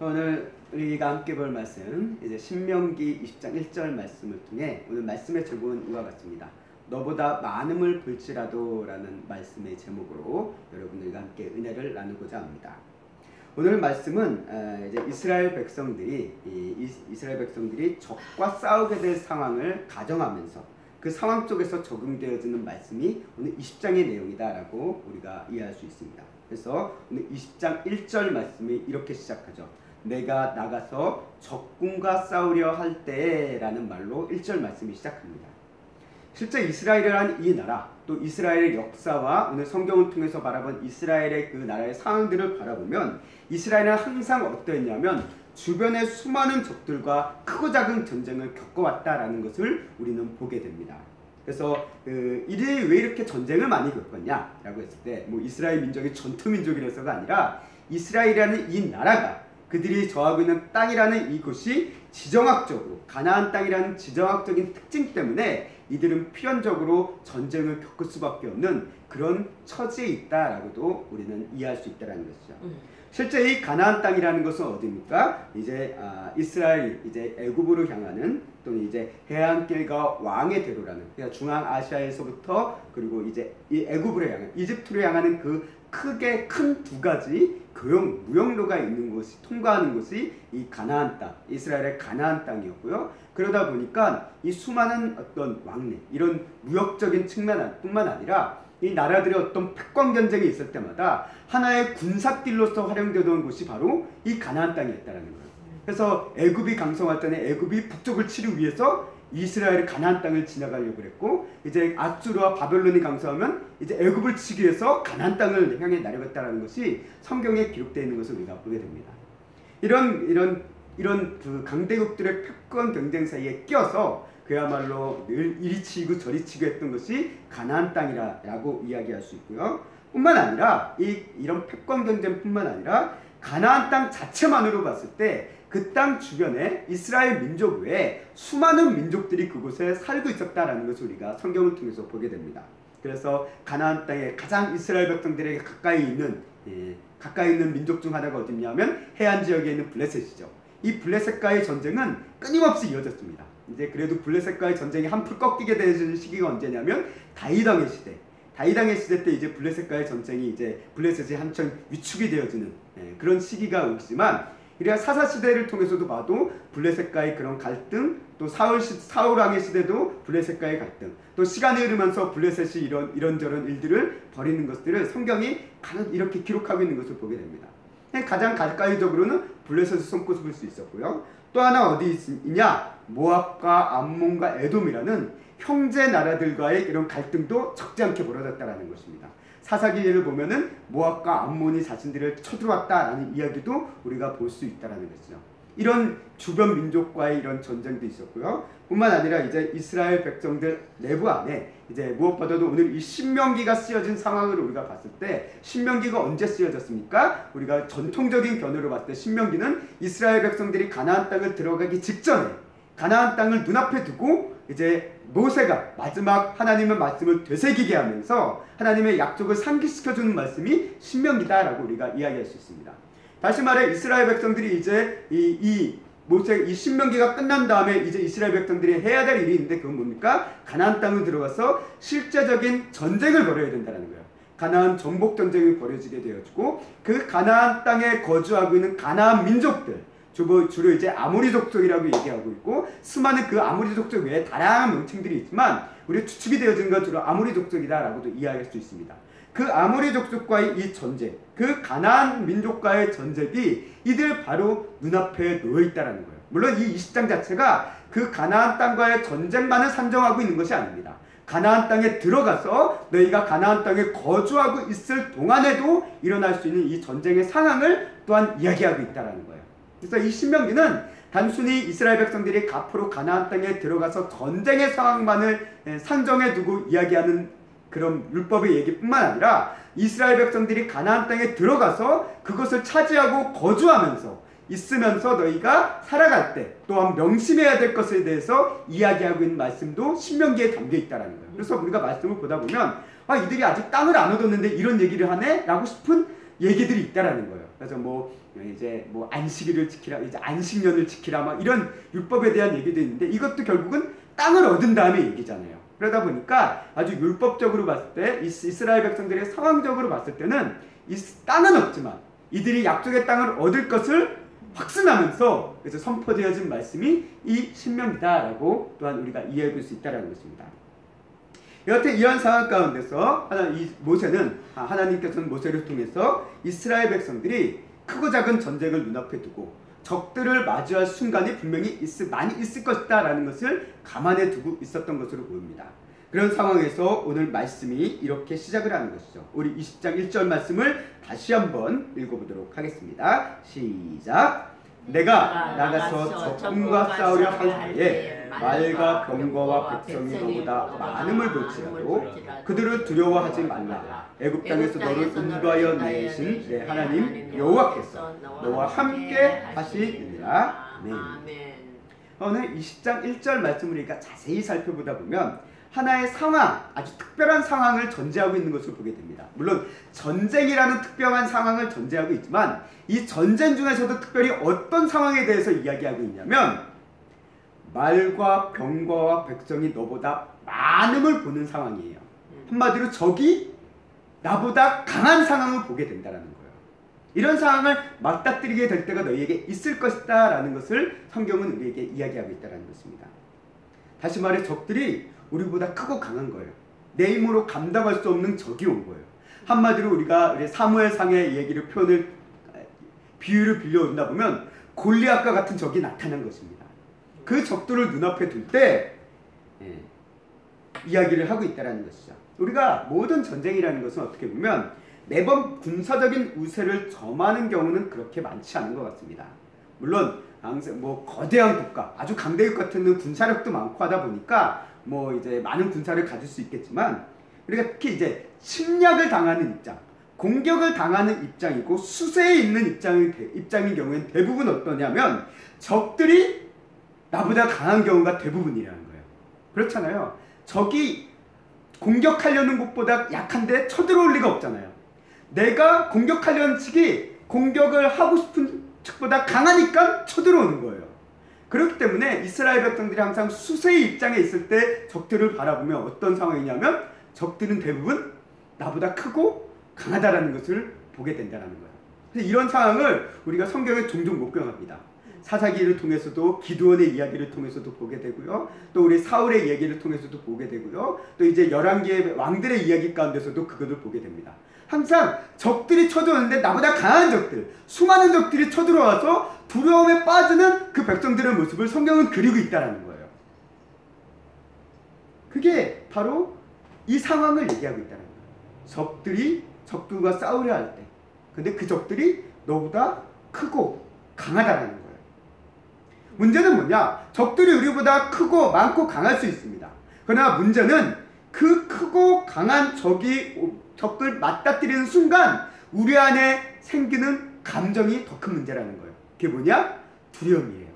오늘 우리가 함께 볼 말씀, 이제 신명기 20장 1절 말씀을 통해 오늘 말씀의 제목은 이와 같습니다. 너보다 많음을 볼지라도 라는 말씀의 제목으로 여러분들과 함께 은혜를 나누고자 합니다. 오늘 말씀은 이제 이스라엘 백성들이 적과 싸우게 될 상황을 가정하면서 그 상황 속에서 적용되어지는 말씀이 오늘 20장의 내용이다라고 우리가 이해할 수 있습니다. 그래서 오늘 20장 1절 말씀이 이렇게 시작하죠. 내가 나가서 적군과 싸우려 할 때라는 말로 1절 말씀이 시작합니다. 실제 이스라엘이라는 이 나라, 또 이스라엘의 역사와 오늘 성경을 통해서 바라본 이스라엘의 그 나라의 상황들을 바라보면 이스라엘은 항상 어떠했냐면 주변의 수많은 적들과 크고 작은 전쟁을 겪어왔다라는 것을 우리는 보게 됩니다. 그래서 이들이 왜 이렇게 전쟁을 많이 겪었냐라고 했을 때 뭐 이스라엘 민족이 전투 민족이라서가 아니라 이스라엘이라는 이 나라가 그들이 거하고 있는 땅이라는 이곳이 지정학적으로 가나안 땅이라는 지정학적인 특징 때문에 이들은 필연적으로 전쟁을 겪을 수밖에 없는 그런 처지에 있다라고도 우리는 이해할 수 있다라는 것이죠. 실제 이 가나안 땅이라는 것은 어디입니까? 이제 이스라엘 이제 애굽으로 향하는 또는 이제 해안길과 왕의 대로라는 그러니까 중앙아시아에서부터 그리고 이제 이 애굽으로 향한 이집트로 향하는 그 크게 큰 두 가지 무역로가 있는 곳이 통과하는 곳이 이 가나안 땅, 이스라엘의 가나안 땅이었고요. 그러다 보니까 이 수많은 어떤 왕래 이런 무역적인 측면뿐만 아니라 이 나라들의 어떤 패권 경쟁이 있을 때마다 하나의 군사길로서 활용되던 곳이 바로 이 가나안 땅이었다라는 거예요. 그래서 애굽이 강성할 때는 애굽이 북쪽을 치기 위해서 이스라엘의 가나안 땅을 지나가려고 했고 이제 아수르와 바벨론이 강성하면 이제 애굽을 치기 위해서 가나안 땅을 향해 나려갔다라는 것이 성경에 기록되어 있는 것을 우리가 보게 됩니다. 이런 그 강대국들의 패권 경쟁 사이에 끼어서 그야말로 늘 이리 치고 저리 치고 했던 것이 가나안 땅이라고 이야기할 수 있고요. 뿐만 아니라 이런 패권 경쟁뿐만 아니라 가나안 땅 자체만으로 봤을 때 그 땅 주변에 이스라엘 민족 외에 수많은 민족들이 그곳에 살고 있었다라는 것을 우리가 성경을 통해서 보게 됩니다. 그래서 가나안 땅에 가장 이스라엘 백성들에게 가까이 있는 민족 중 하나가 어디냐면 해안 지역에 있는 블레셋이죠. 이 블레셋과의 전쟁은 끊임없이 이어졌습니다. 이제 그래도 블레셋과의 전쟁이 한풀 꺾이게 되는 시기가 언제냐면 다윗왕의 시대 때 이제 블레셋과의 전쟁이 이제 블레셋이 한참 위축이 되어지는 그런 시기가 오지만 우리가 사사 시대를 통해서도 봐도 블레셋과의 그런 갈등, 또 사울 왕의 시대도 블레셋과의 갈등, 또 시간이 흐르면서 블레셋이 이런저런 일들을 벌이는 것들을 성경이 이렇게 기록하고 있는 것을 보게 됩니다. 가장 가까이적으로는 블레셋의 손꼽을 수 있었고요. 또 하나 어디 있냐? 모압과 암몬과 에돔이라는 형제 나라들과의 이런 갈등도 적지 않게 벌어졌다라는 것입니다. 사사기를 보면은 모압과 암몬이 자신들을 쳐들어왔다라는 이야기도 우리가 볼 수 있다라는 것이죠. 이런 주변 민족과의 이런 전쟁도 있었고요. 뿐만 아니라 이제 이스라엘 백성들 내부 안에 이제 무엇보다도 오늘 이 신명기가 쓰여진 상황을 우리가 봤을 때 신명기가 언제 쓰여졌습니까? 우리가 전통적인 견해로 봤을 때 신명기는 이스라엘 백성들이 가나안 땅을 들어가기 직전에 가나안 땅을 눈앞에 두고 이제 모세가 마지막 하나님의 말씀을 되새기게 하면서 하나님의 약속을 상기시켜주는 말씀이 신명기다라고 우리가 이야기할 수 있습니다. 다시 말해 이스라엘 백성들이 이제 이 신명기가 끝난 다음에 이제 이스라엘 백성들이 해야 될 일이 있는데 그건 뭡니까? 가나안 땅을 들어가서 실제적인 전쟁을 벌여야 된다는 거예요. 가나안 정복 전쟁이 벌어지게 되어지고 그 가나안 땅에 거주하고 있는 가나안 민족들 주로 이제 아모리 족속이라고 얘기하고 있고 수많은 그 아모리 족속 외에 다양한 명칭들이 있지만 우리 추측이 되어지는 건 주로 아모리 족속이다라고도 이해할 수 있습니다. 그 아모리 족속과의 이 전쟁, 그 가나안 민족과의 전쟁이 이들 바로 눈앞에 놓여있다는 거예요. 물론 이 20장 자체가 그 가나안 땅과의 전쟁만을 산정하고 있는 것이 아닙니다. 가나안 땅에 들어가서 너희가 가나안 땅에 거주하고 있을 동안에도 일어날 수 있는 이 전쟁의 상황을 또한 이야기하고 있다는 거예요. 그래서 이 신명기는 단순히 이스라엘 백성들이 앞으로 가나안 땅에 들어가서 전쟁의 상황만을 산정해 두고 이야기하는 그런 율법의 얘기뿐만 아니라 이스라엘 백성들이 가나안 땅에 들어가서 그것을 차지하고 거주하면서 있으면서 너희가 살아갈 때 또한 명심해야 될 것에 대해서 이야기하고 있는 말씀도 신명기에 담겨 있다는 거예요. 그래서 우리가 말씀을 보다 보면 이들이 아직 땅을 안 얻었는데 이런 얘기를 하네? 라고 싶은 얘기들이 있다는 거예요. 그래서 뭐 이제 뭐 안식일을 지키라, 이제 안식년을 지키라, 막 이런 율법에 대한 얘기도 있는데 이것도 결국은 땅을 얻은 다음에 얘기잖아요. 그러다 보니까 아주 율법적으로 봤을 때 이스라엘 백성들의 상황적으로 봤을 때는 이 땅은 없지만 이들이 약속의 땅을 얻을 것을 확신하면서 그래서 선포되어진 말씀이 이 신명기다라고 또한 우리가 이해해 볼 수 있다는 것입니다. 여하튼 이러한 상황 가운데서 하나님께서는 모세를 통해서 이스라엘 백성들이 크고 작은 전쟁을 눈앞에 두고 적들을 마주할 순간이 분명히 많이 있을 것이다 라는 것을 감안해 두고 있었던 것으로 보입니다. 그런 상황에서 오늘 말씀이 이렇게 시작을 하는 것이죠. 우리 20장 1절 말씀을 다시 한번 읽어보도록 하겠습니다. 시작! 내가 나가서 적군과 싸우려 할 때에 말과 병거와 백성이 너보다 많음을 볼지라도 그들을 두려워하지 말라. 애굽 땅에서 너를 인도하여 내신 내 하나님 여호와께서 너와 함께 하시리라. 아멘. 오늘 20장 1절 말씀을 우리가 자세히 살펴보다 보면 하나의 상황, 아주 특별한 상황을 전제하고 있는 것을 보게 됩니다. 물론 전쟁이라는 특별한 상황을 전제하고 있지만 이 전쟁 중에서도 특별히 어떤 상황에 대해서 이야기하고 있냐면 말과 병거와 백성이 너보다 많음을 보는 상황이에요. 한마디로 적이 나보다 강한 상황을 보게 된다는 거예요. 이런 상황을 맞닥뜨리게 될 때가 너희에게 있을 것이다 라는 것을 성경은 우리에게 이야기하고 있다는 것입니다. 다시 말해 적들이 우리보다 크고 강한 거예요. 내 힘으로 감당할 수 없는 적이 온 거예요. 한마디로 우리가 사무엘상의 비유를 빌려온다 보면 골리앗과 같은 적이 나타난 것입니다. 그 적들을 눈앞에 둘 때 이야기를 하고 있다는 것이죠. 우리가 모든 전쟁이라는 것은 어떻게 보면 매번 군사적인 우세를 점하는 경우는 그렇게 많지 않은 것 같습니다. 물론 뭐 거대한 국가, 아주 강대국 같은 군사력도 많고 하다 보니까 뭐 이제 많은 군사를 가질 수 있겠지만 우리가 특히 이제 침략을 당하는 입장, 공격을 당하는 입장이고 수세에 있는 입장인 경우에는 대부분 어떠냐면 적들이 나보다 강한 경우가 대부분이라는 거예요. 그렇잖아요. 적이 공격하려는 것보다 약한데 쳐들어올 리가 없잖아요. 내가 공격하려는 측이 공격을 하고 싶은 측보다 강하니까 쳐들어오는 거예요. 그렇기 때문에 이스라엘 백성들이 항상 수세의 입장에 있을 때 적들을 바라보면 어떤 상황이냐면 적들은 대부분 나보다 크고 강하다라는 것을 보게 된다는 거예요. 그래서 이런 상황을 우리가 성경에 종종 목격합니다. 사사기를 통해서도 기드온의 이야기를 통해서도 보게 되고요. 또 우리 사울의 이야기를 통해서도 보게 되고요. 또 이제 11개의 왕들의 이야기 가운데서도 그것을 보게 됩니다. 항상 적들이 쳐들어오는데 나보다 강한 적들, 수많은 적들이 쳐들어와서 두려움에 빠지는 그 백성들의 모습을 성경은 그리고 있다는 거예요. 그게 바로 이 상황을 얘기하고 있다는 거예요. 적들과 싸우려 할 때, 근데 그 적들이 너보다 크고 강하다는 거예요. 문제는 뭐냐? 적들이 우리보다 크고 많고 강할 수 있습니다. 그러나 문제는 그 크고 강한 적을 맞닥뜨리는 순간 우리 안에 생기는 감정이 더 큰 문제라는 거예요. 그게 뭐냐? 두려움이에요.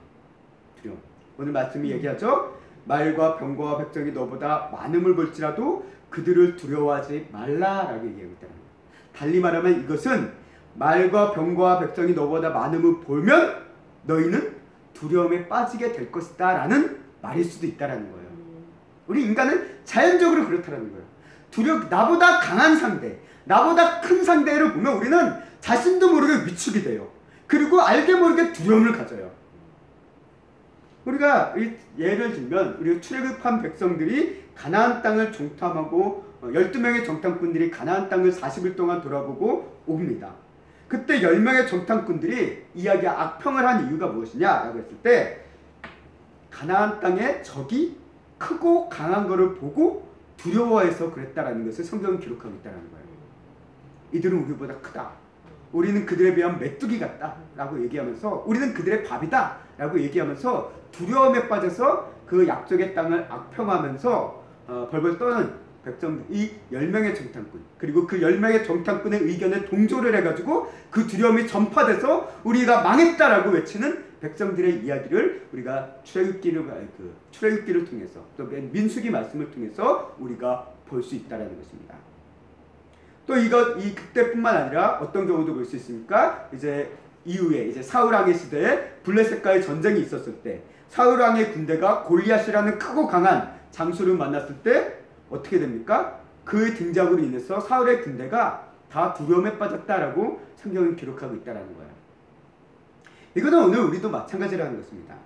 두려움. 오늘 말씀이 얘기하죠. 말과 병거와 백성이 너보다 많음을 볼지라도 그들을 두려워하지 말라라고 얘기하고 있다는 거예요. 달리 말하면 이것은 말과 병거와 백성이 너보다 많음을 보면 너희는 두려움에 빠지게 될 것이다 라는 말일 수도 있다는 거예요. 우리 인간은 자연적으로 그렇다는 거예요. 나보다 강한 상대, 나보다 큰 상대를 보면 우리는 자신도 모르게 위축이 돼요. 그리고 알게 모르게 두려움을 가져요. 우리가 예를 들면 우리가 출애굽한 백성들이 가나안 땅을 정탐하고 12명의 정탐꾼들이 가나안 땅을 40일 동안 돌아보고 옵니다. 그때 10명의 정탐꾼들이 악평을 한 이유가 무엇이냐라고 했을 때 가나안 땅에 적이 크고 강한 것을 보고 두려워해서 그랬다라는 것을 성경은 기록하고 있다는 거예요. 이들은 우리보다 크다. 우리는 그들에 비하면 메뚜기 같다 라고 얘기하면서 우리는 그들의 밥이다 라고 얘기하면서 두려움에 빠져서 그 약속의 땅을 악평하면서 벌벌 떠는 이 10명의 정탐꾼, 그리고 그 10명의 정탐꾼의 의견에 동조를 해가지고 그 두려움이 전파돼서 우리가 망했다라고 외치는 백성들의 이야기를 우리가 출애굽기를 통해서 또 민수기 말씀을 통해서 우리가 볼 수 있다는 것입니다. 또 이 그때뿐만 아니라 어떤 경우도 볼 수 있습니까? 이제 이후에 이제 사울 왕의 시대에 블레셋과의 전쟁이 있었을 때 사울 왕의 군대가 골리앗이라는 크고 강한 장수를 만났을 때 어떻게 됩니까? 그의 등장으로 인해서 사울의 군대가 다 두려움에 빠졌다라고 성경은 기록하고 있다는 거예요. 이거는 오늘 우리도 마찬가지라는 것입니다.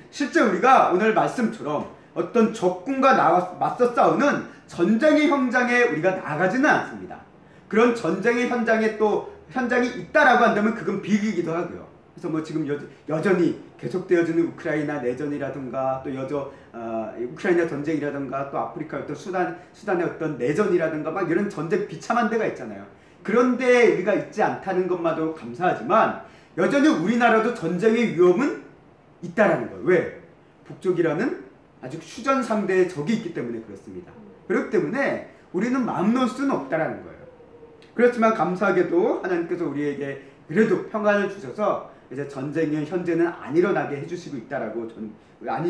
실제 우리가 오늘 말씀처럼 어떤 적군과 맞서 싸우는 전쟁의 현장에 우리가 나가지는 않습니다. 그런 전쟁의 현장이 있다라고 한다면 그건 비극이기도 하고요. 그래서 뭐 지금 여전히 계속되어지는 우크라이나 내전이라든가 또 우크라이나 전쟁이라든가 또 아프리카 어떤 수단의 어떤 내전이라든가 막 이런 전쟁 비참한 데가 있잖아요. 그런데 우리가 있지 않다는 것만도 감사하지만 여전히 우리나라도 전쟁의 위험은 있다라는 거예요. 왜? 북쪽이라는 아주 휴전상대의 적이 있기 때문에 그렇습니다. 그렇기 때문에 우리는 마음 놓을 수는 없다라는 거예요. 그렇지만 감사하게도 하나님께서 우리에게 그래도 평안을 주셔서 이제 전쟁의 현재는 안 일어나게 해주시고 있다라고 안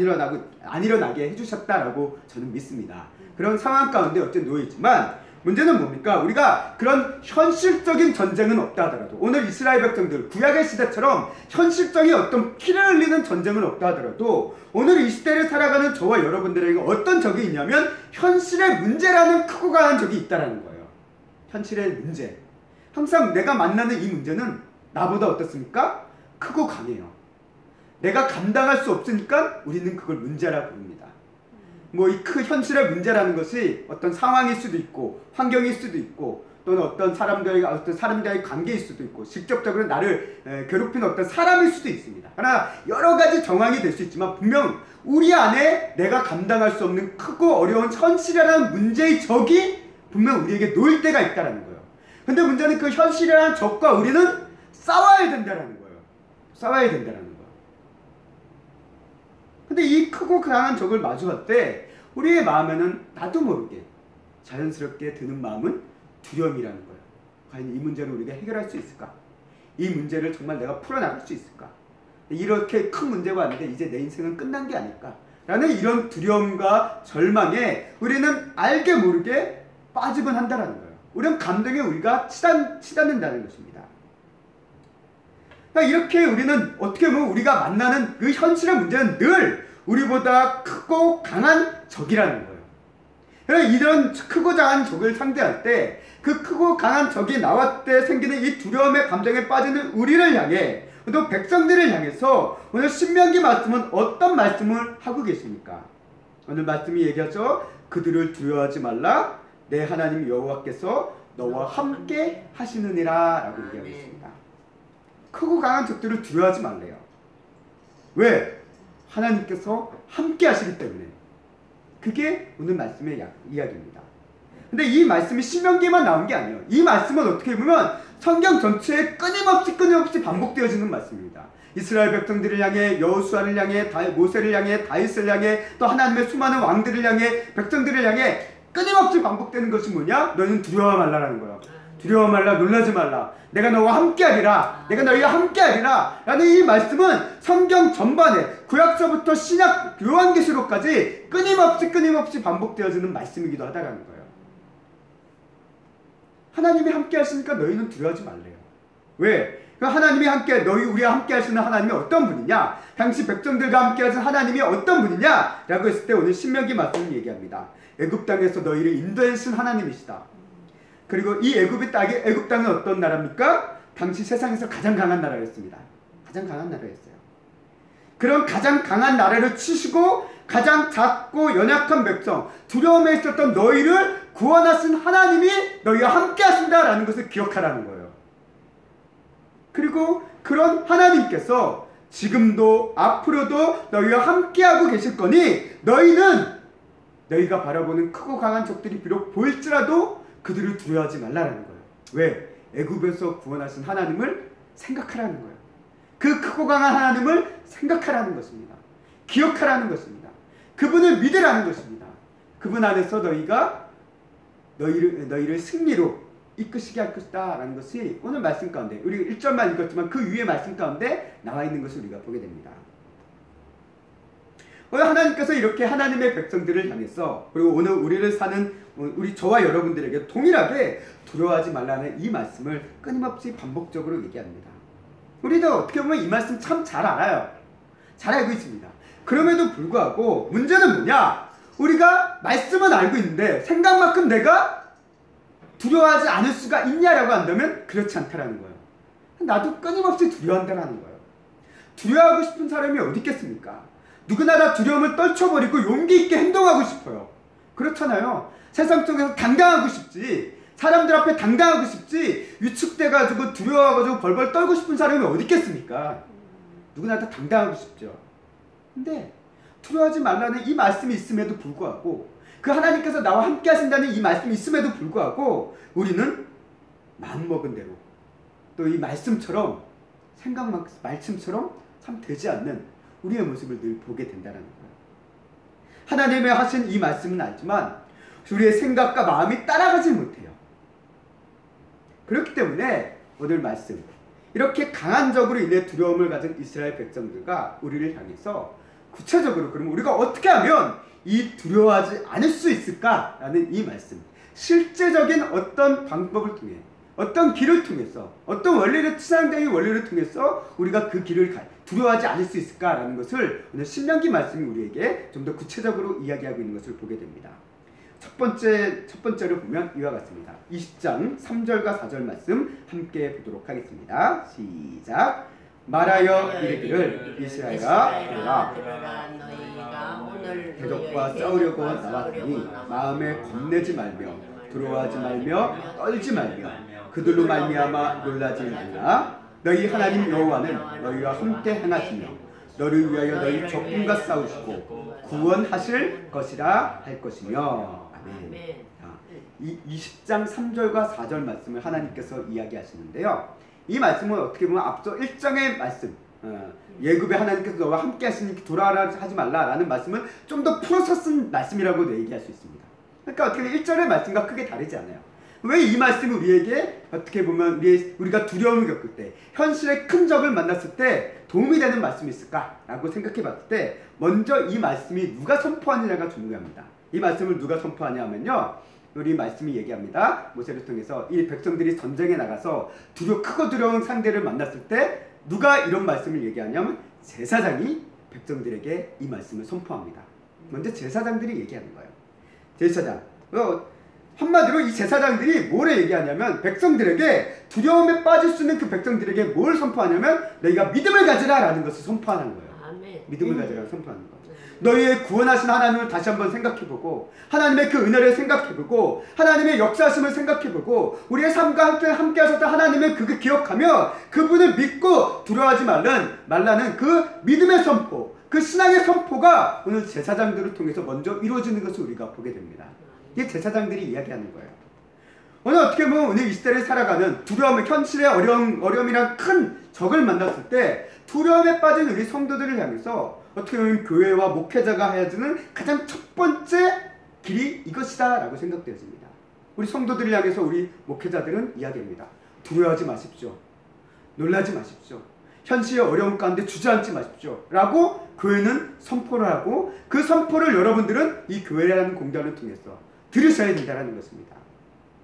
일어나게 해주셨다라고 저는 믿습니다. 그런 상황 가운데 어쨌든 놓여 있지만 문제는 뭡니까? 우리가 그런 현실적인 전쟁은 없다 하더라도 오늘 이스라엘 백성들 구약의 시대처럼 현실적인 어떤 피를 흘리는 전쟁은 없다 하더라도 오늘 이 시대를 살아가는 저와 여러분들에게 어떤 적이 있냐면 현실의 문제라는 크고 강한 적이 있다라는 거예요. 현실의 문제. 항상 내가 만나는 이 문제는 나보다 어떻습니까? 크고 강해요. 내가 감당할 수 없으니까 우리는 그걸 문제라고 부릅니다. 뭐 이 현실의 문제라는 것이 어떤 상황일 수도 있고 환경일 수도 있고 또는 어떤 사람들과의 관계일 수도 있고 직접적으로 나를 괴롭히는 어떤 사람일 수도 있습니다. 하나 여러 가지 정황이 될 수 있지만 분명 우리 안에 내가 감당할 수 없는 크고 어려운 현실이라는 문제의 적이 분명 우리에게 놓일 때가 있다는 거예요. 근데 문제는 그 현실이라는 적과 우리는 싸워야 된다는 거예요. 싸워야 된다는 거예요. 근데 이 크고 강한 적을 마주할 때 우리의 마음에는 나도 모르게 자연스럽게 드는 마음은 두려움이라는 거예요. 과연 이 문제를 우리가 해결할 수 있을까? 이 문제를 정말 내가 풀어나갈 수 있을까? 이렇게 큰 문제가 왔는데 이제 내 인생은 끝난 게 아닐까? 라는 이런 두려움과 절망에 우리는 알게 모르게 빠지곤 한다는 거예요. 우리는 감정에 우리가 치닫는다는 것입니다. 이렇게 우리는 어떻게 보면 우리가 만나는 그 현실의 문제는 늘 우리보다 크고 강한 적이라는 거예요. 그래서 이런 크고 강한 적을 상대할 때 그 크고 강한 적이 나왔을 때 생기는 이 두려움의 감정에 빠지는 우리를 향해 또 백성들을 향해서 오늘 신명기 말씀은 어떤 말씀을 하고 계십니까? 오늘 말씀이 얘기하죠. 그들을 두려워하지 말라. 내 하나님 여호와께서 너와 함께 하시느니라 라고 얘기하고 있습니다. 크고 강한 적들을 두려워하지 말래요. 왜? 하나님께서 함께 하시기 때문에. 그게 오늘 말씀의 이야기입니다. 근데 이 말씀이 신명기에만 나온 게 아니에요. 이 말씀은 어떻게 보면 성경 전체에 끊임없이 반복되어지는 말씀입니다. 이스라엘 백성들을 향해, 여호수아를 향해, 모세를 향해, 다윗을 향해, 또 하나님의 수많은 왕들을 향해, 백성들을 향해 끊임없이 반복되는 것이 뭐냐? 너희는 두려워 말라라는 거예요. 두려워 말라, 놀라지 말라. 내가 너와 함께하리라. 내가 너희와 함께하리라. 라는 이 말씀은 성경 전반에 구약서부터 신약 요한계시록까지 끊임없이 반복되어지는 말씀이기도 하다라는 거예요. 하나님이 함께 하시니까 너희는 두려워하지 말래요. 왜? 하나님이 우리와 함께 하시는 하나님이 어떤 분이냐? 당시 백성들과 함께 하신 하나님이 어떤 분이냐? 라고 했을 때 오늘 신명기 말씀을 얘기합니다. 애굽 땅에서 너희를 인도하신 하나님이시다. 그리고 이 애굽 땅은 어떤 나라입니까? 당시 세상에서 가장 강한 나라였습니다. 가장 강한 나라였어요. 그런 가장 강한 나라를 치시고 가장 작고 연약한 백성, 두려움에 있었던 너희를 구원하신 하나님이 너희와 함께 하신다라는 것을 기억하라는 거예요. 그리고 그런 하나님께서 지금도 앞으로도 너희와 함께하고 계실 거니 너희가 바라보는 크고 강한 적들이 비록 보일지라도 그들을 두려워하지 말라라는 거예요. 왜? 애굽에서 구원하신 하나님을 생각하라는 거예요. 그 크고 강한 하나님을 생각하라는 것입니다. 기억하라는 것입니다. 그분을 믿으라는 것입니다. 그분 안에서 너희를 승리로 이끄시게 할 것이다 라는 것이 오늘 말씀 가운데 우리가 1절만 읽었지만 그 위에 말씀 가운데 나와 있는 것을 우리가 보게 됩니다. 오늘 하나님께서 이렇게 하나님의 백성들을 향해서 그리고 오늘 우리를 사는 우리 저와 여러분들에게 동일하게 두려워하지 말라는 이 말씀을 끊임없이 반복적으로 얘기합니다. 우리도 어떻게 보면 이 말씀 참 잘 알아요. 잘 알고 있습니다. 그럼에도 불구하고 문제는 뭐냐? 우리가 말씀은 알고 있는데 생각만큼 내가 두려워하지 않을 수가 있냐라고 한다면 그렇지 않다라는 거예요. 나도 끊임없이 두려워한다라는 거예요. 두려워하고 싶은 사람이 어디 있겠습니까? 누구나 다 두려움을 떨쳐버리고 용기 있게 행동하고 싶어요. 그렇잖아요. 세상 속에서 당당하고 싶지, 사람들 앞에 당당하고 싶지, 위축돼가지고 두려워가지고 벌벌 떨고 싶은 사람이 어디 있겠습니까? 누구나 다 당당하고 싶죠. 근데 두려워하지 말라는 이 말씀이 있음에도 불구하고, 그 하나님께서 나와 함께 하신다는 이 말씀이 있음에도 불구하고 우리는 마음먹은 대로 또 이 말씀처럼 말씀처럼 참 되지 않는 우리의 모습을 늘 보게 된다는 거예요. 하나님의 하신 이 말씀은 알지만 우리의 생각과 마음이 따라가지 못해요. 그렇기 때문에 오늘 말씀, 이렇게 강한적으로 인해 두려움을 가진 이스라엘 백성들과 우리를 향해서 구체적으로 그럼 우리가 어떻게 하면 이 두려워하지 않을 수 있을까라는 이 말씀, 실제적인 어떤 방법을 통해, 어떤 길을 통해서, 어떤 원리를, 신앙적인 원리를 통해서 우리가 그 길을 두려워하지 않을 수 있을까라는 것을 오늘 신명기 말씀이 우리에게 좀 더 구체적으로 이야기하고 있는 것을 보게 됩니다. 첫 번째로 보면 이와 같습니다. 20장 3절과 4절 말씀 함께 보도록 하겠습니다. 시작. 말하여 이르기를 이스라엘아 들으라. 대적과 싸우려고 나왔더니 마음에 겁내지 말며 두려워하지 말며 떨지 말며 그들로 말미암아 놀라지 말라. 너희 하나님 여호와는 너희와 함께 행하시며 너를 위하여 너희 적군과 싸우시고 구원하실 것이라 할 것이며. 아멘. 이 20장 3절과 4절 말씀을 하나님께서 이야기하시는데요. 이 말씀은 어떻게 보면 앞서 1장의 말씀, 예굽의 하나님께서 너와 함께 하시니 돌아가라 하지 말라라는 말씀을 좀 더 풀어서 쓴 말씀이라고도 얘기할 수 있습니다. 그러니까 어떻게 보면 1절의 말씀과 크게 다르지 않아요. 왜 이 말씀이 우리에게 어떻게 보면 우리가 두려움을 겪을 때, 현실의 큰 적을 만났을 때 도움이 되는 말씀이 있을까라고 생각해 봤을 때 먼저 이 말씀이 누가 선포하느냐가 중요합니다. 이 말씀을 누가 선포하냐 하면요, 우리 말씀이 얘기합니다. 모세를 통해서 이 백성들이 전쟁에 나가서 크고 두려운 상대를 만났을 때 누가 이런 말씀을 얘기하냐면 제사장이 백성들에게 이 말씀을 선포합니다. 먼저 제사장들이 얘기하는 거예요. 제사장. 한마디로 이 제사장들이 뭘 얘기하냐면 백성들에게, 두려움에 빠질 수 있는 그 백성들에게 뭘 선포하냐면 너희가 믿음을 가지라 라는 것을 선포하는 거예요. 아멘. 믿음을 가지라 선포하는 거예요. 너희의 구원하신 하나님을 다시 한번 생각해보고, 하나님의 그 은혜를 생각해보고, 하나님의 역사하심을 생각해보고, 우리의 삶과 함께 하셨던 하나님의 그걸 기억하며 그분을 믿고 두려워하지 말라는 그 믿음의 선포, 그 신앙의 선포가 오늘 제사장들을 통해서 먼저 이루어지는 것을 우리가 보게 됩니다. 이게 제사장들이 이야기하는 거예요. 오늘 어떻게 보면 오늘 이 시대를 살아가는 두려움, 현실의 어려움이란 큰 적을 만났을 때 두려움에 빠진 우리 성도들을 향해서 어떻게 보면 교회와 목회자가 해야 되는 가장 첫 번째 길이 이것이다 라고 생각되어집니다. 우리 성도들을 향해서 우리 목회자들은 이야기합니다. 두려워하지 마십시오. 놀라지 마십시오. 현실의 어려움 가운데 주저앉지 마십시오 라고 교회는 선포를 하고, 그 선포를 여러분들은 이 교회라는 공간을 통해서 들으셔야 된다는 것입니다.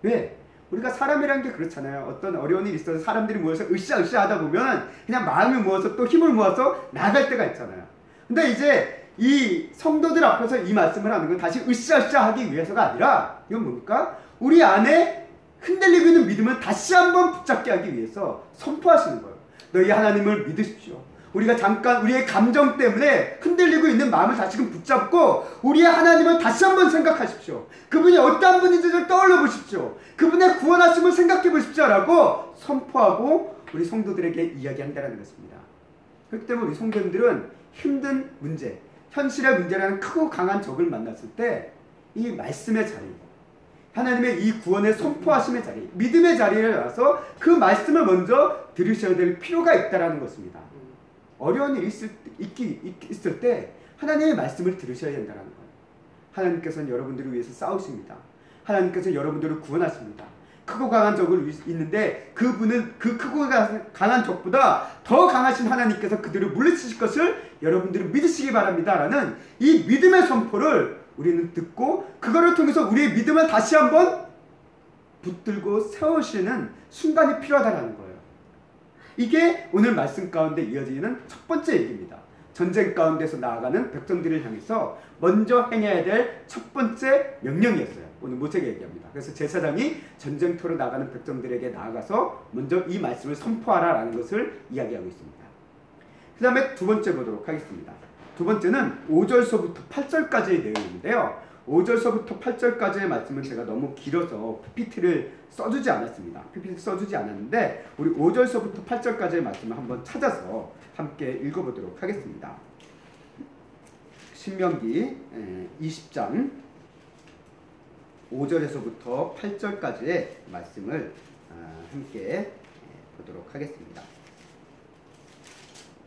왜? 우리가 사람이라는 게 그렇잖아요. 어떤 어려운 일이 있어서 사람들이 모여서 으쌰으쌰 하다 보면 그냥 마음을 모아서 또 힘을 모아서 나갈 때가 있잖아요. 근데 이제 이 성도들 앞에서 이 말씀을 하는 건 다시 으쌰으쌰 하기 위해서가 아니라, 이건 뭡니까? 우리 안에 흔들리고 있는 믿음을 다시 한번 붙잡게 하기 위해서 선포하시는 거예요. 너희 하나님을 믿으십시오. 우리가 잠깐 우리의 감정 때문에 흔들리고 있는 마음을 다시금 붙잡고 우리의 하나님을 다시 한번 생각하십시오. 그분이 어떠한 분인지를 떠올려 보십시오. 그분의 구원하심을 생각해 보십시오 라고 선포하고 우리 성도들에게 이야기한다는 것입니다. 그렇기 때문에 우리 성도님들은 힘든 문제, 현실의 문제라는 크고 강한 적을 만났을 때 이 말씀의 자리, 하나님의 이 구원의 선포하심의 자리, 믿음의 자리에 와서 그 말씀을 먼저 들으셔야 될 필요가 있다는 것입니다. 어려운 일이 있을 때 하나님의 말씀을 들으셔야 된다는 거예요. 하나님께서는 여러분들을 위해서 싸우십니다. 하나님께서는 여러분들을 구원하십니다. 크고 강한 적을 있는데 그분은 그 크고 강한 적보다 더 강하신 하나님께서 그들을 물리치실 것을 여러분들은 믿으시기 바랍니다 라는 이 믿음의 선포를 우리는 듣고 그거를 통해서 우리의 믿음을 다시 한번 붙들고 세우시는 순간이 필요하다는 거예요. 이게 오늘 말씀 가운데 이어지는 첫 번째 얘기입니다. 전쟁 가운데서 나아가는 백성들을 향해서 먼저 행해야 될 첫 번째 명령이었어요. 오늘 모세가 얘기합니다. 그래서 제사장이 전쟁터로 나가는 백성들에게 나아가서 먼저 이 말씀을 선포하라 라는 것을 이야기하고 있습니다. 그 다음에 두 번째 보도록 하겠습니다. 두 번째는 5절서부터 8절까지의 내용인데요. 5절서부터 8절까지의 말씀은 제가 너무 길어서 PPT를 써주지 않았습니다. PPT 써주지 않았는데 우리 5절서부터 8절까지의 말씀을 한번 찾아서 함께 읽어보도록 하겠습니다. 신명기 20장 5절에서부터 8절까지의 말씀을 함께 보도록 하겠습니다.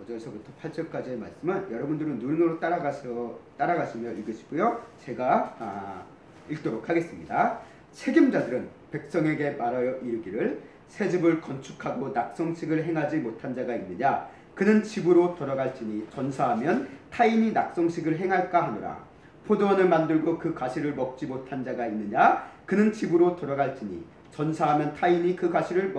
5절에서부터 8절까지의 말씀은 여러분들은 눈으로 따라가시며 읽으시고요. 제가 읽도록 하겠습니다. 책임자들은 백성에게 말하여 이르기를 새 집을 건축하고 낙성식을 행하지 못한 자가 있느냐? 그는 집으로 돌아갈지니 전사하면 타인이 낙성식을 행할까 하노라. 포도원을 만들고 그 가시를 먹지 못한 자가 있느냐? 그는 집으로 돌아갈지니 전사하면 타인이 그 가시를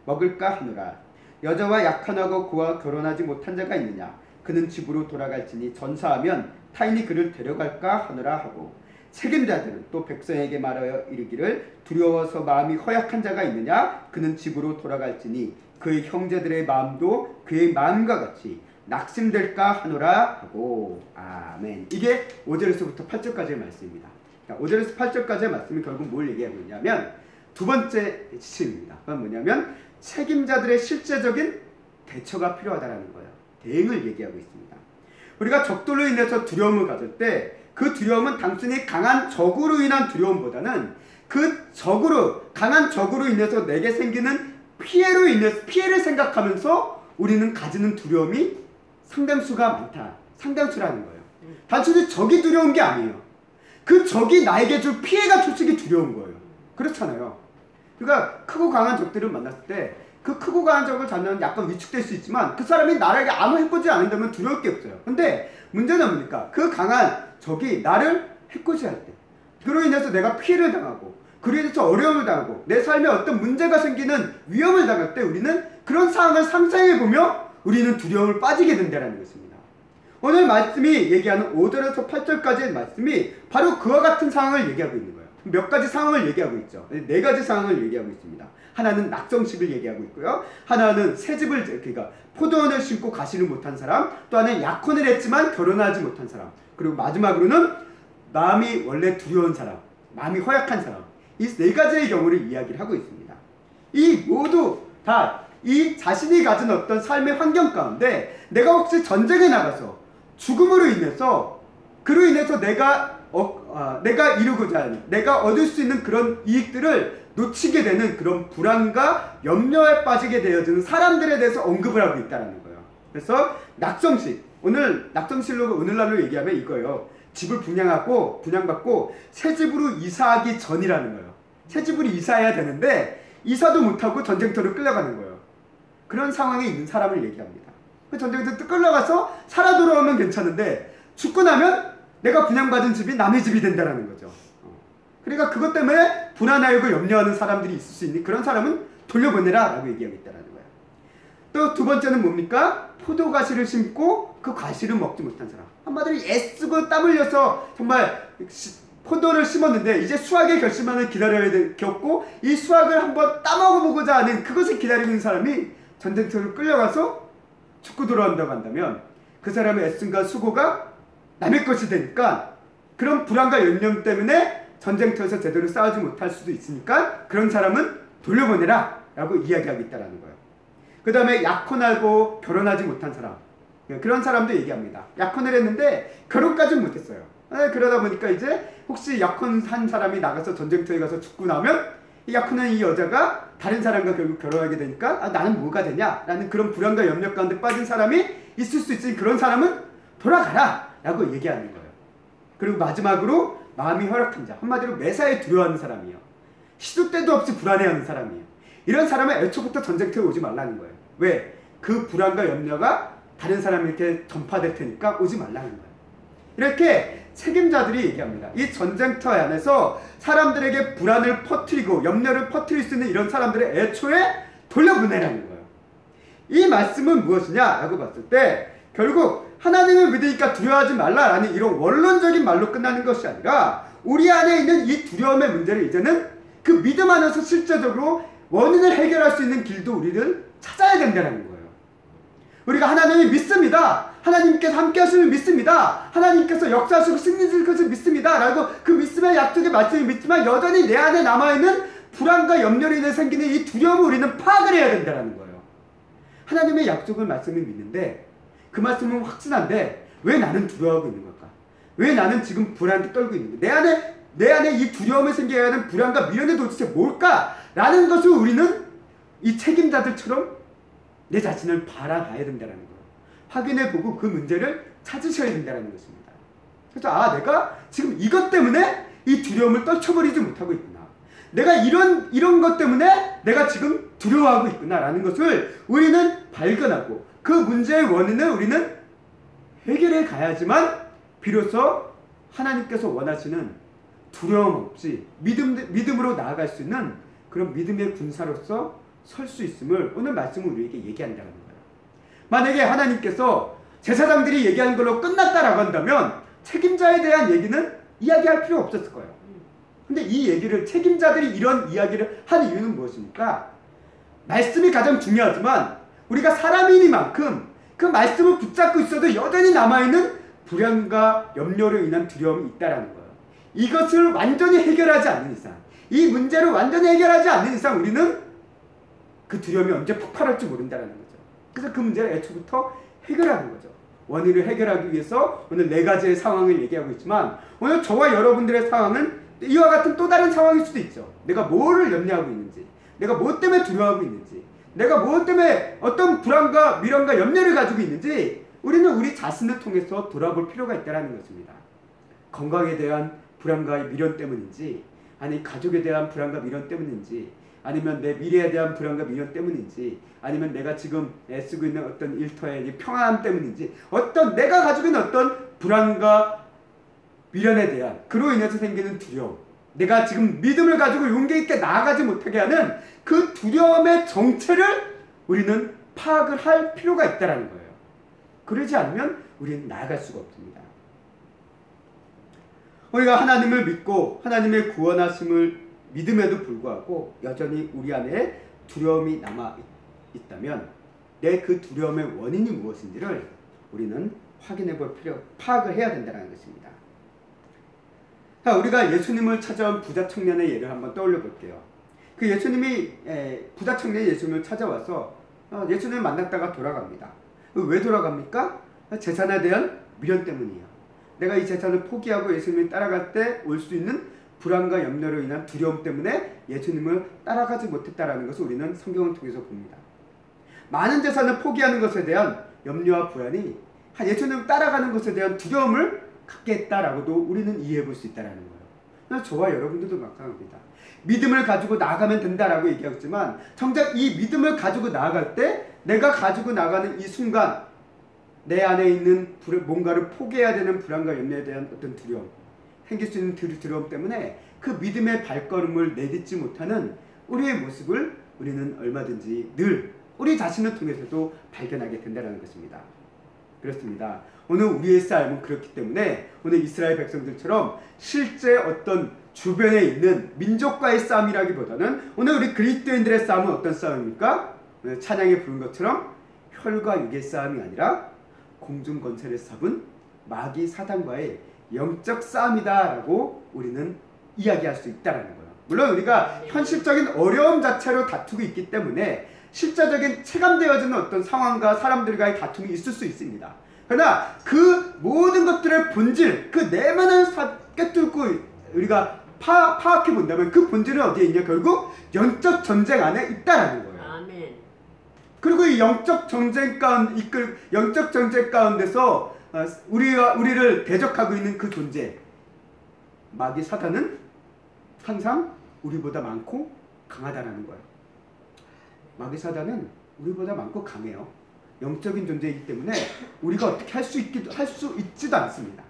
먹을까 하노라. 여자와 약혼하고 그와 결혼하지 못한 자가 있느냐? 그는 집으로 돌아갈지니 전사하면 타인이 그를 데려갈까 하노라 하고 책임자들은 또 백성에게 말하여 이르기를 두려워서 마음이 허약한 자가 있느냐? 그는 집으로 돌아갈지니 그의 형제들의 마음도 그의 마음과 같이 낙심될까 하노라 하고 아멘. 이게 5절에서부터 8절까지의 말씀입니다. 5절에서 8절까지의 말씀이 결국 뭘 얘기하고 있냐면 두 번째 지침입니다. 그건 뭐냐면 책임자들의 실제적인 대처가 필요하다는 거예요. 대응을 얘기하고 있습니다. 우리가 적들로 인해서 두려움을 가질 때 그 두려움은 단순히 강한 적으로 인한 두려움보다는 그 강한 적으로 인해서 내게 생기는 피해를 생각하면서 우리는 가지는 두려움이 상당수가 많다. 상당수라는 거예요. 단순히 적이 두려운 게 아니에요. 그 적이 나에게 줄 피해가 솔직히 두려운 거예요. 그렇잖아요. 그러니까 크고 강한 적들을 만났을 때 그 크고 강한 적을 잡으면 약간 위축될 수 있지만 그 사람이 나에게 아무 해코지 않는다면 두려울 게 없어요. 근데 문제는 뭡니까? 그 강한 적이 나를 해코지할 때 그로 인해서 내가 피해를 당하고 그로 인해서 어려움을 당하고 내 삶에 어떤 문제가 생기는 위험을 당할 때 우리는 그런 상황을 상상해보며 우리는 두려움을 빠지게 된다는 것입니다. 오늘 말씀이 얘기하는 5절에서 8절까지의 말씀이 바로 그와 같은 상황을 얘기하고 있는 거예요. 몇 가지 상황을 얘기하고 있죠. 네 가지 상황을 얘기하고 있습니다. 하나는 낙성식을 얘기하고 있고요. 하나는 새집을 그러니까 포도원을 심고 가시를 못한 사람, 또 하나는 약혼을 했지만 결혼하지 못한 사람, 그리고 마지막으로는 마음이 원래 두려운 사람, 마음이 허약한 사람. 이 네 가지의 경우를 이야기를 하고 있습니다. 이 모두 다 이 자신이 가진 어떤 삶의 환경 가운데 내가 혹시 전쟁에 나가서 죽음으로 인해서 그로 인해서 내가 이루고자 하는 내가 얻을 수 있는 그런 이익들을 놓치게 되는 그런 불안과 염려에 빠지게 되어지는 사람들에 대해서 언급을 하고 있다는 거예요. 그래서 낙성식, 낙성식으로 오늘날로 얘기하면 이거예요. 집을 분양받고 새 집으로 이사하기 전이라는 거예요. 새 집으로 이사해야 되는데 이사도 못하고 전쟁터로 끌려가는 거예요. 그런 상황에 있는 사람을 얘기합니다. 그 전쟁터로 끌려가서 살아 돌아오면 괜찮은데 죽고 나면 내가 분양받은 집이 남의 집이 된다는 거죠. 그러니까 그것 때문에 불안하고 염려하는 사람들이 있을 수 있는 그런 사람은 돌려보내라 라고 얘기하고 있다는 거예요. 또 두 번째는 뭡니까? 포도가시를 심고 그 가시를 먹지 못한 사람. 한마디로 애쓰고 땀 흘려서 정말 포도를 심었는데 이제 수확의 결실만을 기다렸고 이 수확을 한번 따먹어보고자 하는 그것을 기다리고 있는 사람이 전쟁터로 끌려가서 죽고 돌아온다고 한다면 그 사람의 애씀과 수고가 남의 것이 되니까 그런 불안과 염려 때문에 전쟁터에서 제대로 싸우지 못할 수도 있으니까 그런 사람은 돌려보내라 라고 이야기하고 있다는 거예요. 그 다음에 약혼하고 결혼하지 못한 사람, 그런 사람도 얘기합니다. 약혼을 했는데 결혼까지는 못했어요. 그러다 보니까 이제 혹시 약혼한 사람이 나가서 전쟁터에 가서 죽고 나면 이 약혼한 이 여자가 다른 사람과 결국 결혼하게 되니까 나는 뭐가 되냐 라는 그런 불안과 염려 가운데 빠진 사람이 있을 수 있으니 그런 사람은 돌아가라 라고 얘기하는 거예요. 그리고 마지막으로 마음이 허락한 자, 한마디로 매사에 두려워하는 사람이에요. 시도 때도 없이 불안해하는 사람이에요. 이런 사람은 애초부터 전쟁터에 오지 말라는 거예요. 왜? 그 불안과 염려가 다른 사람에게 전파될 테니까 오지 말라는 거예요. 이렇게 책임자들이 얘기합니다. 이 전쟁터 안에서 사람들에게 불안을 퍼뜨리고 염려를 퍼뜨릴 수 있는 이런 사람들을 애초에 돌려보내라는 거예요. 이 말씀은 무엇이냐 라고 봤을 때 결국 하나님을 믿으니까 두려워하지 말라라는 이런 원론적인 말로 끝나는 것이 아니라 우리 안에 있는 이 두려움의 문제를 이제는 그 믿음 안에서 실제적으로 원인을 해결할 수 있는 길도 우리는 찾아야 된다는 거예요. 우리가 하나님을 믿습니다. 하나님께서 함께 하시는 믿습니다. 하나님께서 역사하시고 승리하실 것을 믿습니다. 라고 그 믿음의 약속의 말씀을 믿지만 여전히 내 안에 남아있는 불안과 염려로 인해 생기는 이 두려움을 우리는 파악을 해야 된다는 거예요. 하나님의 약속을 말씀을 믿는데 그 말씀은 확신한데 왜 나는 두려워하고 있는 걸까? 왜 나는 지금 불안에 떨고 있는 거야? 내 안에 이 두려움에 생겨야 하는 불안과 미련의 도대체 뭘까? 라는 것을 우리는 이 책임자들처럼 내 자신을 바라봐야 된다는 거예요. 확인해보고 그 문제를 찾으셔야 된다는 것입니다. 그래서 내가 지금 이것 때문에 이 두려움을 떨쳐버리지 못하고 있구나. 내가 이런 것 때문에 내가 지금 두려워하고 있구나 라는 것을 우리는 발견하고 그 문제의 원인을 우리는 해결해 가야지만 비로소 하나님께서 원하시는 두려움 없이 믿음으로 나아갈 수 있는 그런 믿음의 군사로서 설 수 있음을 오늘 말씀은 우리에게 얘기한다는 거예요. 만약에 하나님께서 제사장들이 얘기하는 걸로 끝났다라고 한다면 책임자에 대한 얘기는 이야기할 필요 없었을 거예요. 근데 이 얘기를 책임자들이 이런 이야기를 한 이유는 무엇입니까? 말씀이 가장 중요하지만 우리가 사람이니만큼 그 말씀을 붙잡고 있어도 여전히 남아있는 불안과 염려로 인한 두려움이 있다는 거예요. 이것을 완전히 해결하지 않는 이상, 이 문제를 완전히 해결하지 않는 이상 우리는 그 두려움이 언제 폭발할지 모른다는 거죠. 그래서 그 문제를 애초부터 해결하는 거죠. 원인을 해결하기 위해서 오늘 4가지의 상황을 얘기하고 있지만 오늘 저와 여러분들의 상황은 이와 같은 또 다른 상황일 수도 있죠. 내가 뭐를 염려하고 있는지, 내가 뭐 때문에 두려워하고 있는지, 내가 뭐 때문에 어떤 불안과 미련과 염려를 가지고 있는지 우리는 우리 자신을 통해서 돌아볼 필요가 있다는 것입니다. 건강에 대한 불안과 미련 때문인지, 아니 가족에 대한 불안과 미련 때문인지, 아니면 내 미래에 대한 불안과 미련 때문인지, 아니면 내가 지금 애쓰고 있는 어떤 일터의 평안함 때문인지, 어떤 내가 가지고 있는 어떤 불안과 미련에 대한 그로 인해서 생기는 두려움, 내가 지금 믿음을 가지고 용기 있게 나아가지 못하게 하는 그 두려움의 정체를 우리는 파악을 할 필요가 있다는 거예요. 그러지 않으면 우리는 나아갈 수가 없습니다. 우리가 하나님을 믿고 하나님의 구원하심을 믿음에도 불구하고 여전히 우리 안에 두려움이 남아 있다면 내 그 두려움의 원인이 무엇인지를 우리는 확인해 볼 파악을 해야 된다는 것입니다. 자, 우리가 예수님을 찾아온 부자 청년의 예를 한번 떠올려 볼게요. 그 예수님이 부자 청년이 예수님을 찾아와서 예수님을 만났다가 돌아갑니다. 왜 돌아갑니까? 재산에 대한 미련 때문이에요. 내가 이 재산을 포기하고 예수님을 따라갈 때 올 수 있는 불안과 염려로 인한 두려움 때문에 예수님을 따라가지 못했다라는 것을 우리는 성경을 통해서 봅니다. 많은 재산을 포기하는 것에 대한 염려와 불안이 예수님을 따라가는 것에 대한 두려움을 갖게 했다라고도 우리는 이해해 볼 수 있다는 거예요. 저와 여러분들도 마찬가지입니다. 믿음을 가지고 나아가면 된다라고 얘기했지만 정작 이 믿음을 가지고 나아갈 때 내가 가지고 나가는 이 순간 내 안에 있는 뭔가를 포기해야 되는 불안과 염려에 대한 어떤 두려움, 생길 수 있는 두려움 때문에 그 믿음의 발걸음을 내딛지 못하는 우리의 모습을 우리는 얼마든지 늘 우리 자신을 통해서도 발견하게 된다는 것입니다. 그렇습니다. 오늘 우리의 삶은 그렇기 때문에 오늘 이스라엘 백성들처럼 실제 어떤 주변에 있는 민족과의 싸움이라기보다는 오늘 우리 그리스도인들의 싸움은 어떤 싸움입니까? 오늘 찬양에 부른 것처럼 혈과 육의 싸움이 아니라 공중 권세를 잡은 마귀 사단과의 영적 싸움이다라고 우리는 이야기할 수 있다는 거예요. 물론 우리가 현실적인 어려움 자체로 다투고 있기 때문에 실제적인 체감되어지는 어떤 상황과 사람들과의 다툼이 있을 수 있습니다. 그러나 그 모든 것들의 본질, 그 내면을 꿰뚫고 우리가 파악해 본다면 그 본질은 어디에 있냐? 결국 영적 전쟁 안에 있다라는 거예요. 아멘. 그리고 이 영적 전쟁 가운데서 우리를 대적하고 있는 그 존재, 마귀 사단은 항상 우리보다 많고 강하다라는 거예요. 마귀 사단은 우리보다 많고 강해요. 영적인 존재이기 때문에 우리가 어떻게 할 수 있지도 않습니다.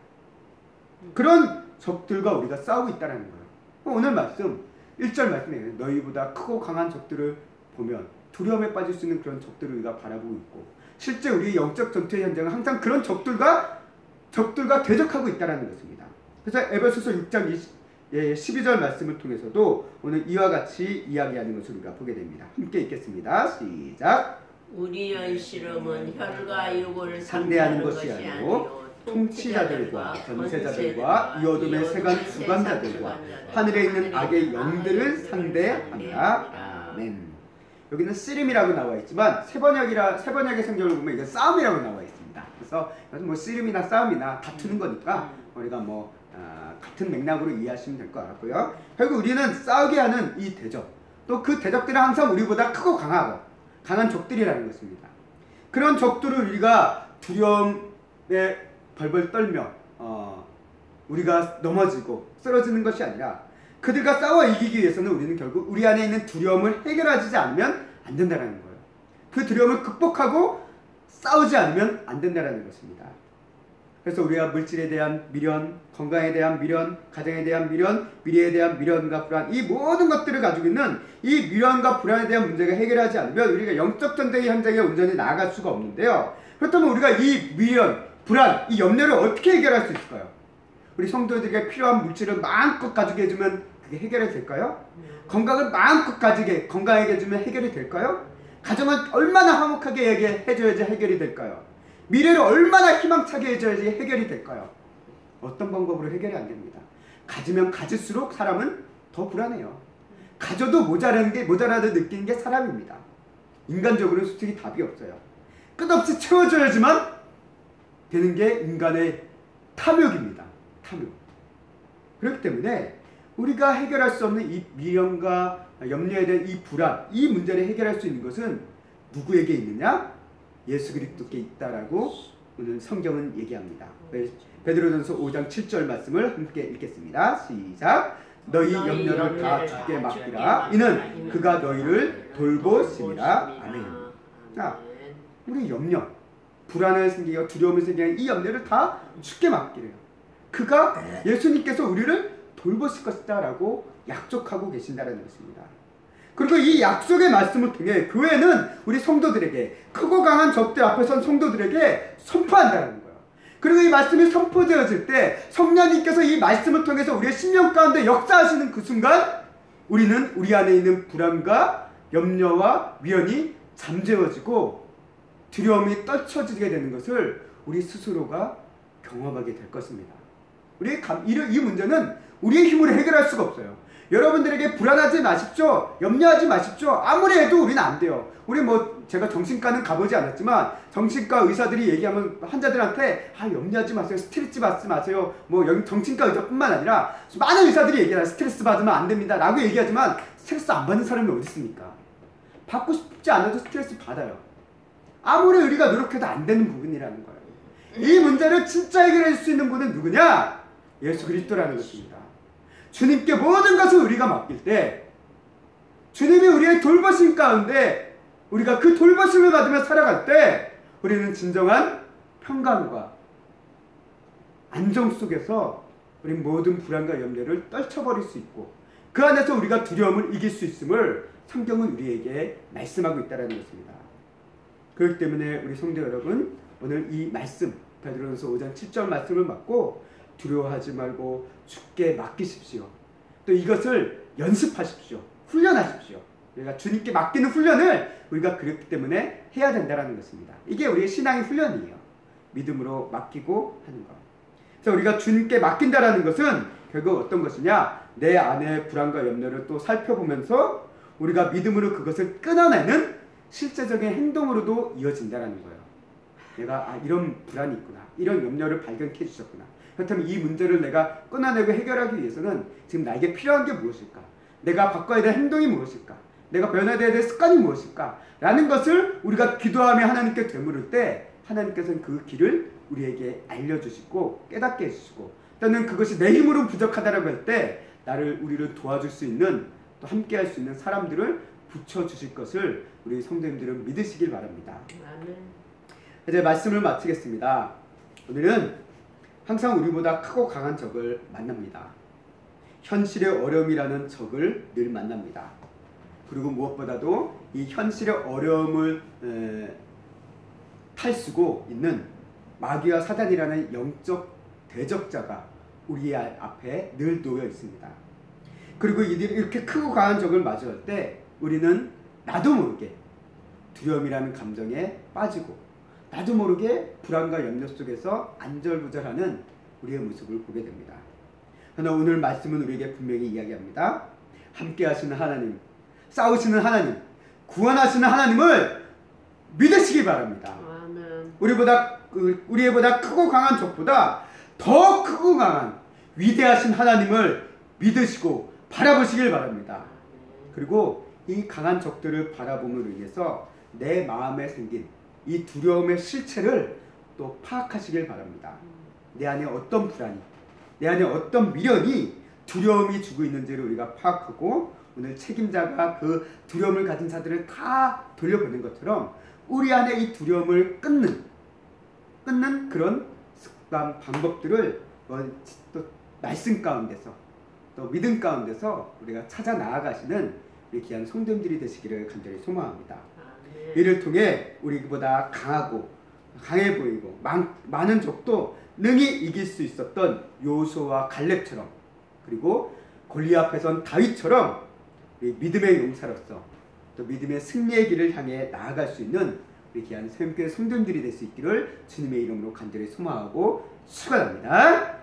그런 적들과 우리가 싸우고 있다는 거예요. 오늘 말씀 1절 말씀에 너희보다 크고 강한 적들을 보면 두려움에 빠질 수 있는 그런 적들을 우리가 바라보고 있고, 실제 우리 영적 전투의 현장은 항상 그런 적들과 대적하고 있다는 것입니다. 그래서 에베소서 6장 12절 말씀을 통해서도 오늘 이와 같이 이야기하는 것을 우리가 보게 됩니다. 함께 읽겠습니다. 시작. 우리의 씨름은 혈과 육을 상대하는 것이 아니고 통치자들과 권세자들과 이 어둠의 세간 주관자들과 하늘에 있는 악의 영들을 상대합니다. 아멘. 여기는 씨름이라고 나와 있지만 세번역의 성경을 보면 이건 싸움이라고 나와 있습니다. 그래서 뭐 씨름이나 싸움이나 다투는 거니까 우리가 같은 맥락으로 이해하시면 될 것 같고요. 결국 우리는 싸우게 하는 이 대적, 또 그 대적들은 항상 우리보다 크고 강한 적들이라는 것입니다. 그런 적들을 우리가 두려움에 벌벌 떨며 우리가 넘어지고 쓰러지는 것이 아니라 그들과 싸워 이기기 위해서는 우리는 결국 우리 안에 있는 두려움을 해결하지 않으면 안 된다는 거예요. 그 두려움을 극복하고 싸우지 않으면 안 된다는 것입니다. 그래서 우리가 물질에 대한 미련, 건강에 대한 미련, 가정에 대한 미련, 미래에 대한 미련과 불안, 이 모든 것들을 가지고 있는 이 미련과 불안에 대한 문제가 해결하지 않으면 우리가 영적 전쟁의 현장에 온전히 나아갈 수가 없는데요. 그렇다면 우리가 이 미련, 불안, 이 염려를 어떻게 해결할 수 있을까요? 우리 성도들에게 필요한 물질을 마음껏 가지게 해주면 그게 해결이 될까요? 건강을 마음껏 건강하게 해주면 해결이 될까요? 가정을 얼마나 화목하게 해줘야지 해결이 될까요? 미래를 얼마나 희망차게 해줘야지 해결이 될까요? 어떤 방법으로 해결이 안 됩니다. 가지면 가질수록 사람은 더 불안해요. 가져도 모자라도 느끼는 게 사람입니다. 인간적으로는 솔직히 답이 없어요. 끝없이 채워줘야지만 되는 게 인간의 탐욕입니다. 탐욕. 그렇기 때문에 우리가 해결할 수 없는 이 미련과 염려에 대한 이 불안, 이 문제를 해결할 수 있는 것은 누구에게 있느냐? 예수 그리스도께 있다라고 오늘 성경은 얘기합니다. 베드로전서 5장 7절 말씀을 함께 읽겠습니다. 시작. 너희 염려를 다 주께 맡기라. 이는 그가 너희를 돌보시리라. 아멘. 자, 우리 염려, 불안을 생기고 두려움을 생기는 이 염려를 다 주께 맡기래요. 그가 예수님께서 우리를 돌보실 것이다 라고 약속하고 계신다는 것입니다. 그리고 이 약속의 말씀을 통해 교회는 우리 성도들에게, 크고 강한 적들 앞에 선 성도들에게 선포한다는 거예요. 그리고 이 말씀이 선포되어질 때 성령님께서 이 말씀을 통해서 우리의 심령 가운데 역사하시는 그 순간 우리는 우리 안에 있는 불안과 염려와 미련이 잠재워지고 두려움이 떨쳐지게 되는 것을 우리 스스로가 경험하게 될 것입니다. 이 문제는 우리의 힘으로 해결할 수가 없어요. 여러분들에게 불안하지 마십시오. 염려하지 마십시오. 아무리 해도 우리는 안 돼요. 제가 정신과는 가보지 않았지만 정신과 의사들이 얘기하면 환자들한테 염려하지 마세요. 스트레스 받지 마세요. 정신과 의사뿐만 아니라 많은 의사들이 얘기해요. 스트레스 받으면 안 됩니다 라고 얘기하지만 스트레스 안 받는 사람이 어디 있습니까? 받고 싶지 않아도 스트레스 받아요. 아무리 우리가 노력해도 안 되는 부분이라는 거예요. 이 문제를 진짜 해결해 줄 수 있는 분은 누구냐? 예수 그리스도라는 것입니다. 주님께 모든 것을 우리가 맡길 때 주님이 우리의 돌보심 가운데 우리가 그 돌보심을 받으며 살아갈 때 우리는 진정한 평강과 안정 속에서 우리 모든 불안과 염려를 떨쳐버릴 수 있고 그 안에서 우리가 두려움을 이길 수 있음을 성경은 우리에게 말씀하고 있다는 것입니다. 그렇기 때문에 우리 성도 여러분, 오늘 이 말씀 베드로전서 5장 7절 말씀을 받고 두려워하지 말고 주께 맡기십시오. 또 이것을 연습하십시오. 훈련하십시오. 우리가 주님께 맡기는 훈련을 우리가 그렇기 때문에 해야 된다는 것입니다. 이게 우리의 신앙의 훈련이에요. 믿음으로 맡기고 하는 것. 그래서 우리가 주님께 맡긴다라는 것은 결국 어떤 것이냐? 내 안의 불안과 염려를 또 살펴보면서 우리가 믿음으로 그것을 끊어내는 실제적인 행동으로도 이어진다는 거예요. 내가 이런 불안이 있구나. 이런 염려를 발견해 주셨구나. 그렇다면 이 문제를 내가 끊어내고 해결하기 위해서는 지금 나에게 필요한 게 무엇일까? 내가 바꿔야 될 행동이 무엇일까? 내가 변화해야 될 습관이 무엇일까? 라는 것을 우리가 기도하며 하나님께 되물을 때 하나님께서는 그 길을 우리에게 알려주시고 깨닫게 해주시고 또는 그것이 내 힘으로 부족하다라고 할 때 우리를 도와줄 수 있는 또 함께 할 수 있는 사람들을 붙여주실 것을 우리 성도님들은 믿으시길 바랍니다. 아멘. 이제 말씀을 마치겠습니다. 오늘은 항상 우리보다 크고 강한 적을 만납니다. 현실의 어려움이라는 적을 늘 만납니다. 그리고 무엇보다도 이 현실의 어려움을 탈쓰고 있는 마귀와 사단이라는 영적 대적자가 우리 앞에 늘 놓여 있습니다. 그리고 이들이 이렇게 크고 강한 적을 마주할 때 우리는 나도 모르게 두려움이라는 감정에 빠지고 나도 모르게 불안과 염려 속에서 안절부절하는 우리의 모습을 보게 됩니다. 그러나 오늘 말씀은 우리에게 분명히 이야기합니다. 함께 하시는 하나님, 싸우시는 하나님, 구원하시는 하나님을 믿으시기 바랍니다. 아멘. 우리보다 크고 강한 적보다 더 크고 강한 위대하신 하나님을 믿으시고 바라보시길 바랍니다. 그리고 이 강한 적들을 바라봄으로 인해서 내 마음에 생긴 이 두려움의 실체를 또 파악하시길 바랍니다. 내 안에 어떤 불안이, 내 안에 어떤 미련이 두려움이 주고 있는지를 우리가 파악하고 오늘 책임자가 그 두려움을 가진 자들을 다 돌려보낸 것처럼 우리 안에 이 두려움을 끊는 그런 습관, 방법들을 또 말씀 가운데서 또 믿음 가운데서 우리가 찾아 나아가시는 우리 귀한 성도님들이 되시기를 간절히 소망합니다. 이를 통해 우리보다 강해 보이고 많은 적도 능히 이길 수 있었던 요수아와 갈렙처럼 그리고 골리앗 앞에 선 다윗처럼 믿음의 용사로서 또 믿음의 승리의 길을 향해 나아갈 수 있는 우리 귀한 새움교회 성도님들이 될 수 있기를 주님의 이름으로 간절히 소망하고 축원합니다.